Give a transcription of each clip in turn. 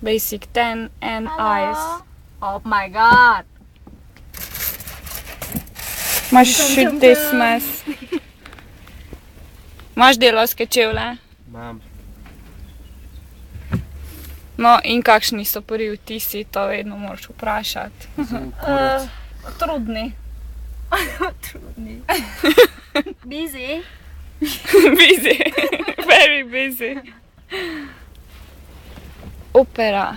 Basic 10 and eyes. Oh my god. Imaš should this mess. Imaš delavske čevlje? Imam. No, in kakšni so prvi vtisi, to vedno moraš vprašati. Trudni. Trudni. Busy. Busy. Very busy. Opera.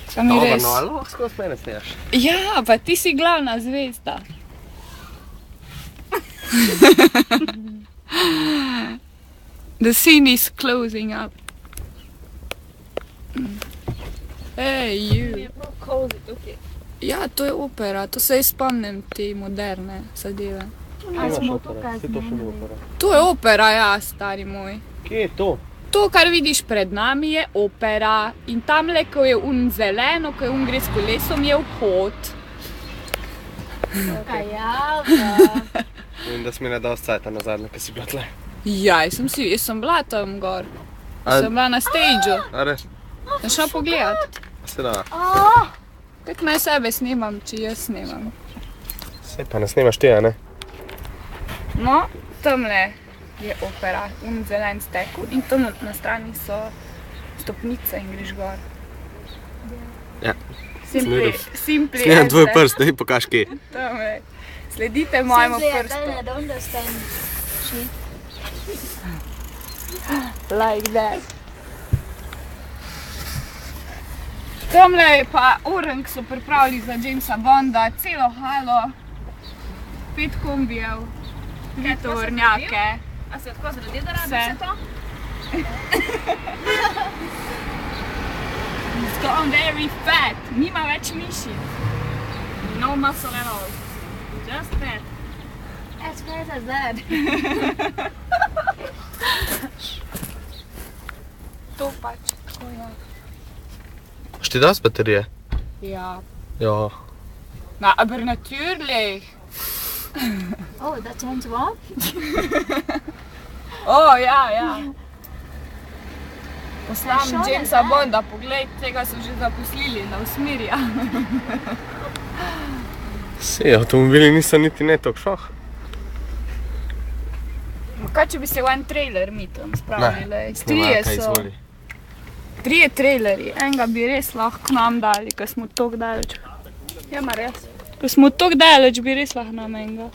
Sam mi res. No, ali lahko skozi mene snimaš? Ja, pa ti si glavna zvezda. The scene is closing up. Hey, you. Je prav cozy tukaj. Ja, to je opera, to se jaz spomnim te moderne zadeve. A smo tukaj Saj to še ni zmenili. opera. To je opera, ja, stari moj. Kje je to? To, kar vidiš pred nami, je opera. In tamle, ko je zeleno, ko je gre s kolesom, je vhod. Kajalka. In da si mi ne dal cajta nazadnje, ko si bila tle. Ja, jaz sem bila tam gor. A- Sem bila na stageu. A res? Sem šla pogledat. Se da. Kako naj sebe snimam, če jaz snimam? Sej pa ne snimaš ti, a ne? No, tamle je opera, zelen stekel in tam na strani so stopnice in greš gor. Ja. Simply Snimam as tvoj that. prst, da mi pokaž kje. Tamle. Sledite mojemu Simply, I prstu. don't understand shit. Like that. Tamle je pa Orange so pripravili za Jamesa Bonda celo halo, 5 kombijev, 3 tovornjake. A se tako zredil, da rabi Vse. vse to? It's gone very fat, nima več mišic. No muscle at all. Just fat. As fat as that. To pač tako je. Boš ti dal z baterije? Ja. Ja. Na, aber natürlich. Oh, that turns on? O, ja. Poslam Šole, Jamesa ne? Bonda, poglej, tega so že zaposlili na Usmirja. Sej, avtomobili niso niti ne toliko šah. Kaj če bi se v en trailer mi tam spravili? Snima, kaj izvoli. Trije trailerji, enega bi res lahko nam dali, ko smo tako daleč. Ja, ma res. Ko smo tako daleč, bi res lahko nam enega.